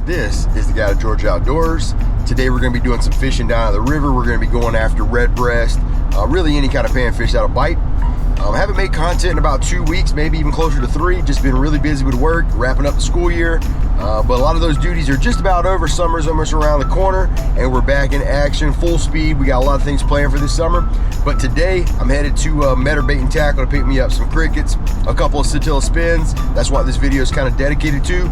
This is the guy at Georgia Outdoors. Today we're going to be doing some fishing down at the river. We're going to be going after red breast, really any kind of panfish that'll bite. I haven't made content in about 2 weeks, maybe even closer to 3. Just been really busy with work, wrapping up the school year. But a lot of those duties are just about over. Summer's almost around the corner and we're back in action, full speed. We got a lot of things planned for this summer. But today I'm headed to Metter Bait and Tackle to pick me up some crickets, a couple of Satilla spins. That's what this video is kind of dedicated to.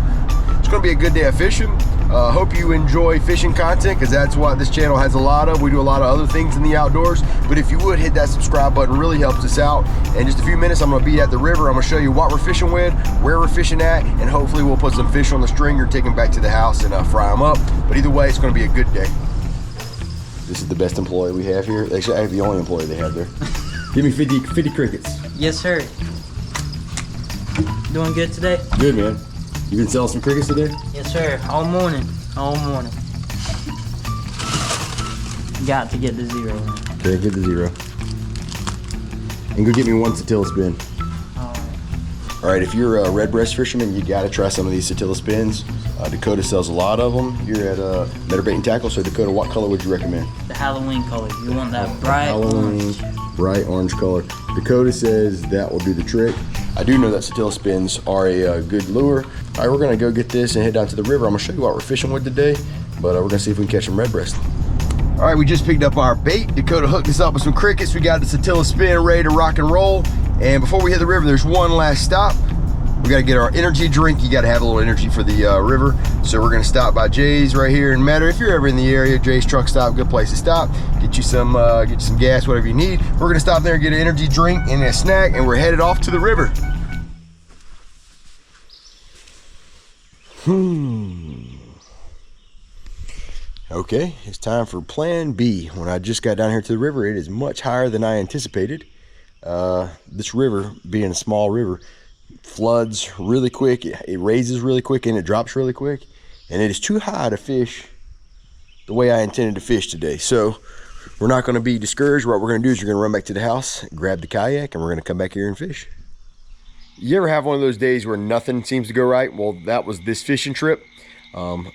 It's going to be a good day of fishing. Hope you enjoy fishing content, because that's what this channel has a lot of. We do a lot of other things in the outdoors, but if you would hit that subscribe button, really helps us out. In just a few minutes I'm going to be at the river. I'm going to show you what we're fishing with, where we're fishing at, and hopefully we'll put some fish on the stringer, take them back to the house and fry them up. But either way, it's going to be a good day. This is the best employee we have here. Actually, I have the only employee they have there. Give me 50 crickets. Yes, sir. Doing good today? Good, man. You been selling some crickets today? Yes, sir. All morning. All morning. Got to get the 0. Okay, get the 0. And go get me one Satilla spin. All right, if you're a red breast fisherman, you gotta try some of these Satilla spins. Dakota sells a lot of them here at Metter Bait and Tackle. So Dakota, what color would you recommend? The Halloween color. You want that bright Halloween, orange. Bright orange color. Dakota says that will do the trick. I do know that Satilla spins are a good lure. All right, we're gonna go get this and head down to the river. I'm gonna show you what we're fishing with today, but we're gonna see if we can catch some red breast. All right, we just picked up our bait. Dakota hooked us up with some crickets. We got the Satilla spin ready to rock and roll. And before we hit the river, there's one last stop. We gotta get our energy drink. You gotta have a little energy for the river. So we're gonna stop by Jay's right here in Metter. If you're ever in the area, Jay's Truck Stop, good place to stop. Get you some gas, whatever you need. We're gonna stop there and get an energy drink and a snack, and we're headed off to the river. Okay, it's time for plan B. When I just got down here to the river, it is much higher than I anticipated. This river, being a small river, floods really quick, it raises really quick, and it drops really quick, and it is too high to fish the way I intended to fish today. So we're not going to be discouraged. What we're going to do is we're going to run back to the house, grab the kayak, and we're going to come back here and fish. You ever have one of those days where nothing seems to go right? Well, that was this fishing trip.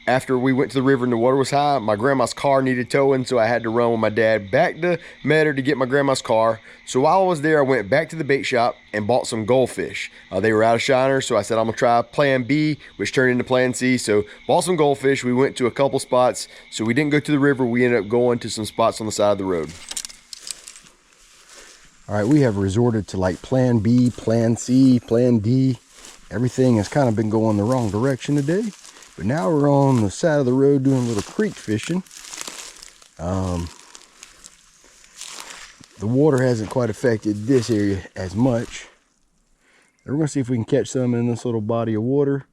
After we went to the river and the water was high, my grandma's car needed towing, so I had to run with my dad back to Metter to get my grandma's car. So while I was there, I went back to the bait shop and bought some goldfish. They were out of shiners, so I said I'm gonna try plan B, which turned into plan C. So bought some goldfish. We went to a couple spots. So we didn't go to the river. We ended up going to some spots on the side of the road. All right, we have resorted to like plan B, plan C, plan D. Everything has kind of been going the wrong direction today. But now we're on the side of the road doing a little creek fishing. The water hasn't quite affected this area as much. And we're gonna see if we can catch some in this little body of water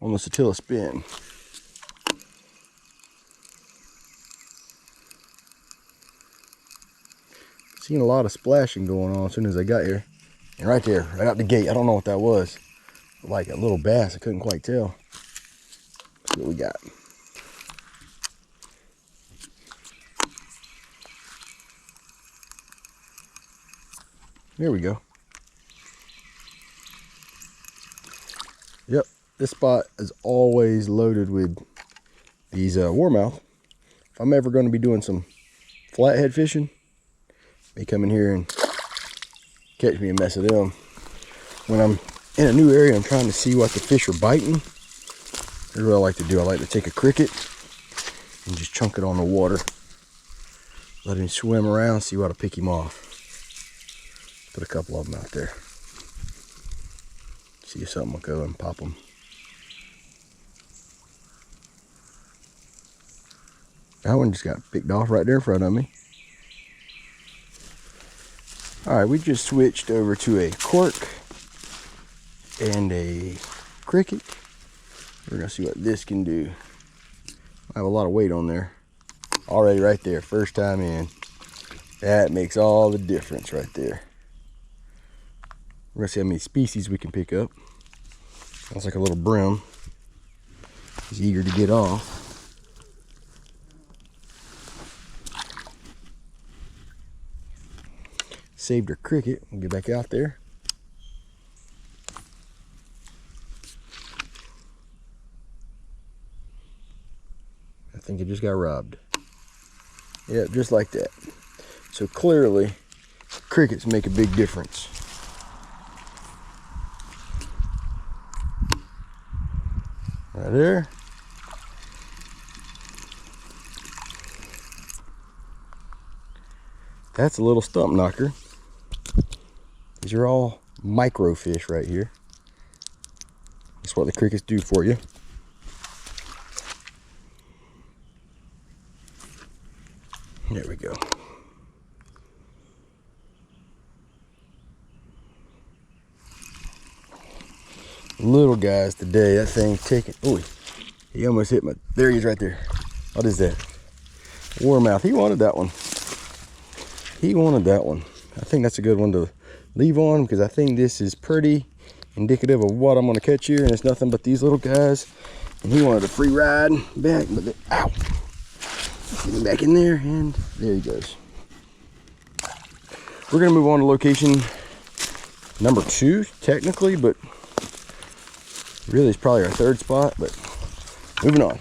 on the Satilla spin. Seen a lot of splashing going on as soon as I got here. And right there, right out the gate, I don't know what that was. Like a little bass, I couldn't quite tell. Let's see what we got. There we go. Yep, this spot is always loaded with these warmouth. If I'm ever going to be doing some flathead fishing, they come in here and catch me a mess of them. When I'm in a new area, I'm trying to see what the fish are biting. Here's what I like to do. I like to take a cricket and just chunk it on the water. Let him swim around, see what I'll pick him off. Put a couple of them out there. See if something will go and pop them. That one just got picked off right there in front of me. All right, we just switched over to a cork and a cricket. We're gonna see what this can do. I have a lot of weight on there. Already right there, first time in. That makes all the difference right there. We're gonna see how many species we can pick up. Sounds like a little brim. He's eager to get off. Saved her cricket. We'll get back out there. think it just got robbed. Yep, just like that. So clearly, crickets make a big difference. Right there. That's a little stump knocker. These are all microfish right here. That's what the crickets do for you. There we go. Little guys today, that thing taking, oh, he almost hit my, there he is right there. What is that? Warmouth, he wanted that one. He wanted that one. I think that's a good one to leave on because I think this is pretty indicative of what I'm gonna catch here, and it's nothing but these little guys. And he wanted a free ride back, but ow! Get him back in there, and there he goes. We're gonna move on to location number 2, technically, but really it's probably our 3rd spot, but moving on.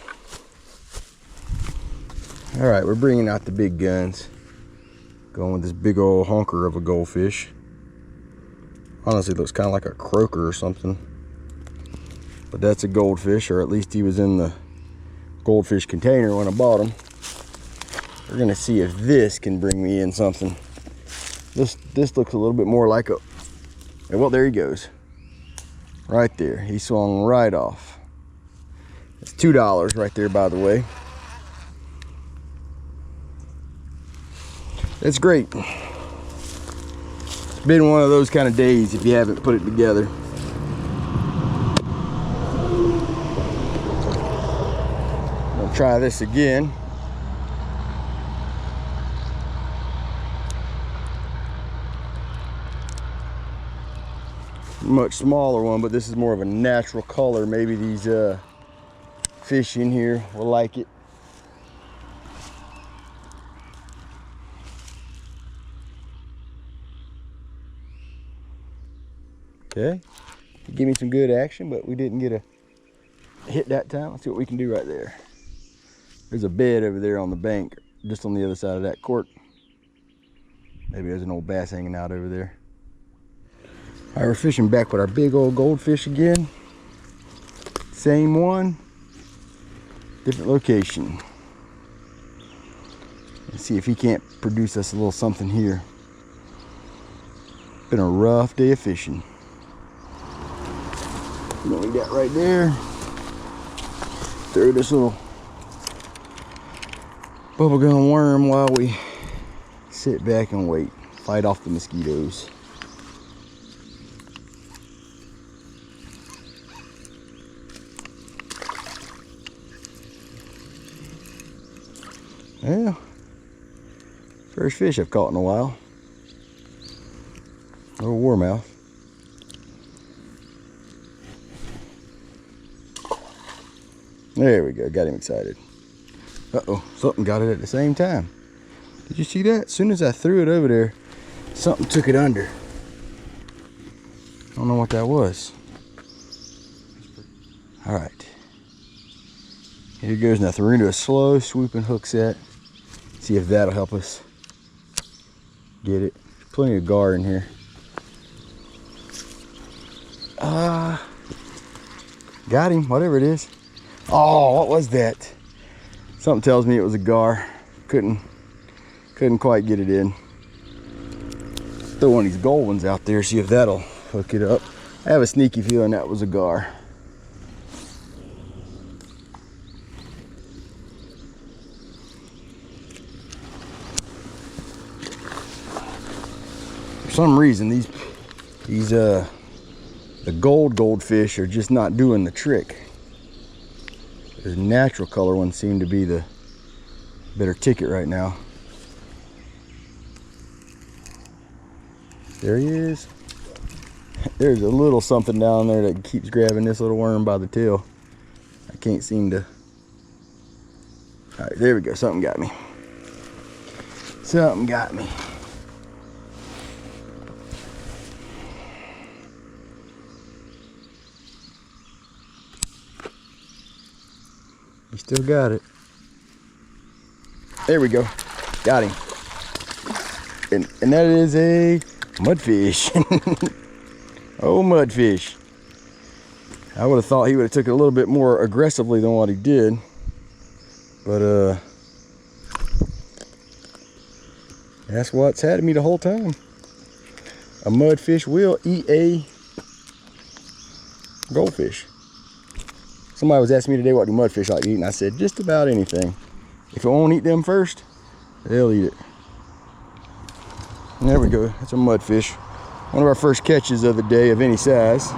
All right, we're bringing out the big guns. Going with this big old honker of a goldfish. Honestly, looks kind of like a croaker or something. But that's a goldfish, or at least he was in the goldfish container when I bought him. We're gonna see if this can bring me in something. This looks a little bit more like a, well, there he goes. Right there, he swung right off. It's $2 right there, by the way. It's great. It's been one of those kind of days if you haven't put it together. I'll try this again. Much smaller one, but this is more of a natural color. Maybe these fish in here will like it. Okay, give me some good action, but we didn't get a hit that time. Let's see what we can do right there. There's a bed over there on the bank, just on the other side of that court. Maybe there's an old bass hanging out over there. All right, we're fishing back with our big old goldfish again. Same one, different location. Let's see if he can't produce us a little something here. Been a rough day of fishing. You know what we got right there? Throw this little bubblegum worm while we sit back and wait. Fight off the mosquitoes. Yeah, first fish I've caught in a while. Little warmouth. There we go, got him excited. Uh-oh, something got it at the same time. Did you see that? As soon as I threw it over there, something took it under. I don't know what that was. All right. Here goes nothing. We're gonna do a slow swooping hook set. See if that'll help us get it. There's plenty of gar in here. Got him, whatever it is. Oh, what was that? Something tells me it was a gar. Couldn't quite get it in. Throw one of these gold ones out there, see if that'll hook it up. I have a sneaky feeling that was a gar. For some reason, the goldfish are just not doing the trick. The natural color ones seem to be the better ticket right now. There he is. There's a little something down there that keeps grabbing this little worm by the tail. I can't seem to. All right, there we go. Something got me. Something got me. You still got it. There we go. Got him. And that is a mudfish. Oh, mudfish. I would have thought he would have took it a little bit more aggressively than what he did. But that's what's had me the whole time. A mudfish will eat a goldfish. Somebody was asking me today what do mudfish like to eat, and I said just about anything. If it won't eat them first, they'll eat it. And there we go. That's a mudfish. One of our first catches of the day of any size.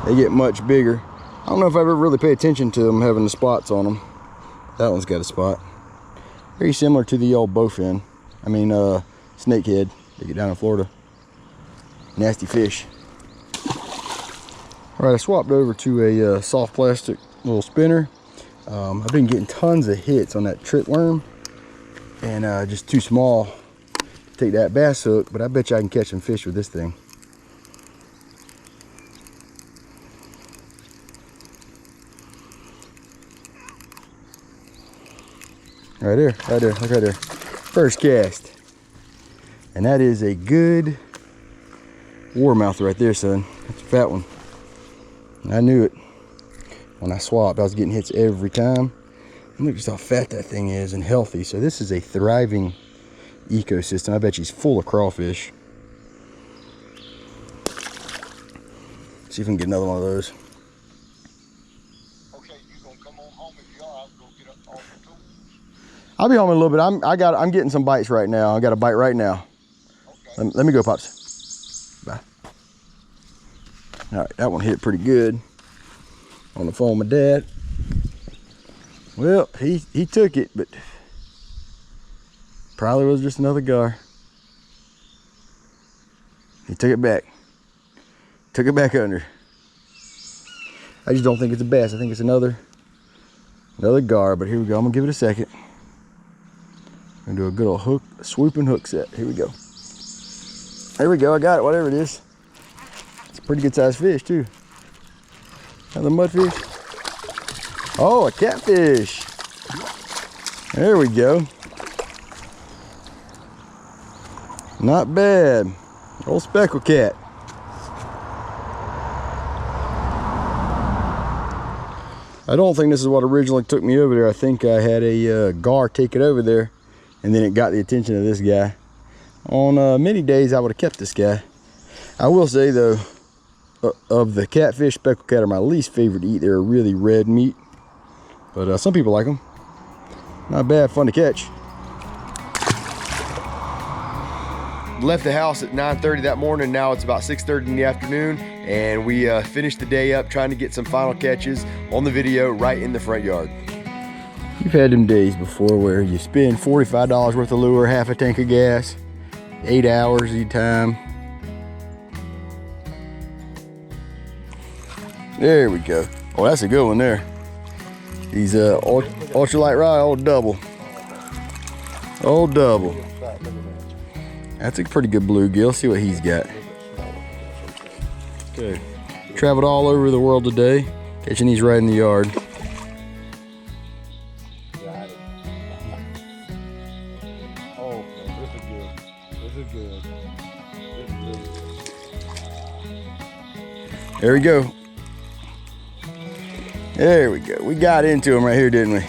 They get much bigger. I don't know if I ever really pay attention to them having the spots on them. That one's got a spot. Very similar to the old bowfin. I mean, snakehead. They get down in Florida. Nasty fish. All right, I swapped over to a soft plastic little spinner. I've been getting tons of hits on that trick worm, and just too small to take that bass hook, but I bet you I can catch some fish with this thing. Right there, look right there. First cast. And that is a good warmouth right there, son. That's a fat one. I knew it. When I swapped, I was getting hits every time. And look just how fat that thing is and healthy. So this is a thriving ecosystem. I bet she's full of crawfish. See if we can get another one of those. Okay, you gonna come on home if you are. I'll go get up all the tools. I'll be home in a little bit. I'm getting some bites right now. I got a bite right now. Okay. Let me go, Pops. Bye. All right, that one hit pretty good. On the phone with Dad. Well, he took it, but probably was just another gar. He took it back. Took it back under. I just don't think it's a bass. I think it's another gar, but here we go. I'm gonna give it a second. I'm gonna do a good old hook, swooping hook set. Here we go. There we go, I got it, whatever it is. It's a pretty good sized fish too. Another mudfish. Oh, a catfish. There we go. Not bad. Old speckled cat. I don't think this is what originally took me over there. I think I had a gar take it over there, and then it got the attention of this guy. On many days, I would have kept this guy. I will say though, of the catfish, speckled cat are my least favorite to eat. They're a really red meat, but some people like them. Not bad, fun to catch. Left the house at 9:30 that morning. Now it's about 6:30 in the afternoon, and we finished the day up trying to get some final catches on the video right in the front yard. You've had them days before where you spend $45 worth of lure, half a tank of gas, 8 hours of your time. There we go. Oh, that's a good one there. He's ultralight rod, old double. Old double. That's a pretty good bluegill. See what he's got. Okay. Traveled all over the world today, catching these right in the yard. Oh, this is good. This is good. This is good. There we go. There we go. We got into him right here, didn't we?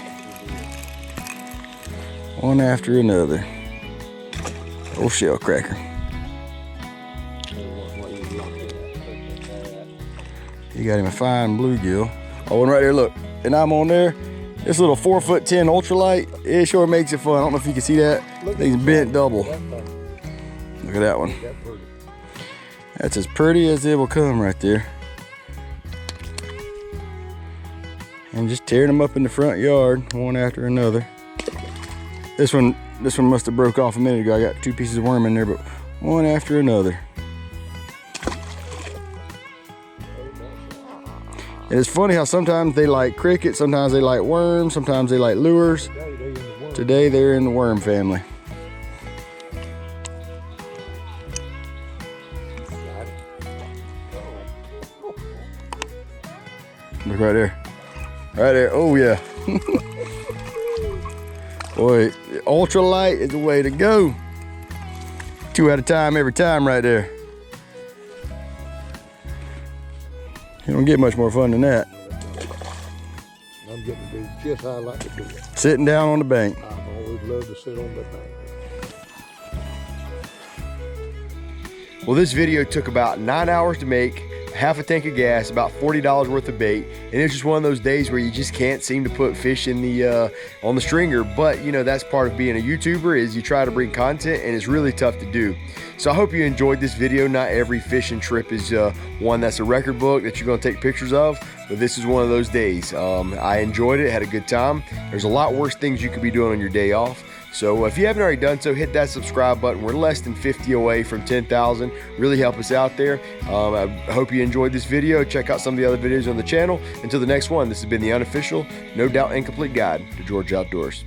One after another. Old shell cracker. You got him a fine bluegill. Oh, and right there, look. And I'm on there. This little 4'10" ultralight, it sure makes it fun. I don't know if you can see that. Thing's bent double. Look at that one. That's as pretty as it will come right there. And just tearing them up in the front yard, one after another. This one must have broke off a minute ago. I got 2 pieces of worm in there, but one after another. And it's funny how sometimes they like crickets, sometimes they like worms, sometimes they like lures. Today they're in the worm family. Look right there. Right there. Oh yeah. Boy, ultralight is the way to go. 2 at a time every time right there. You don't get much more fun than that. I'm getting to do just how I like to do it. Sitting down on the bank. I've always loved to sit on the bank. Well, this video took about 9 hours to make, half a tank of gas, about $40 worth of bait, and it's just one of those days where you just can't seem to put fish in the on the stringer. But you know, that's part of being a YouTuber, is you try to bring content, and it's really tough to do. So I hope you enjoyed this video. Not every fishing trip is one that's a record book that you're going to take pictures of, but this is one of those days. I enjoyed it, had a good time. There's a lot worse things you could be doing on your day off. So if you haven't already done so, hit that subscribe button. We're less than 50 away from 10,000. Really help us out there. I hope you enjoyed this video. Check out some of the other videos on the channel. Until the next one, this has been the unofficial, no doubt incomplete guide to Georgia Outdoors.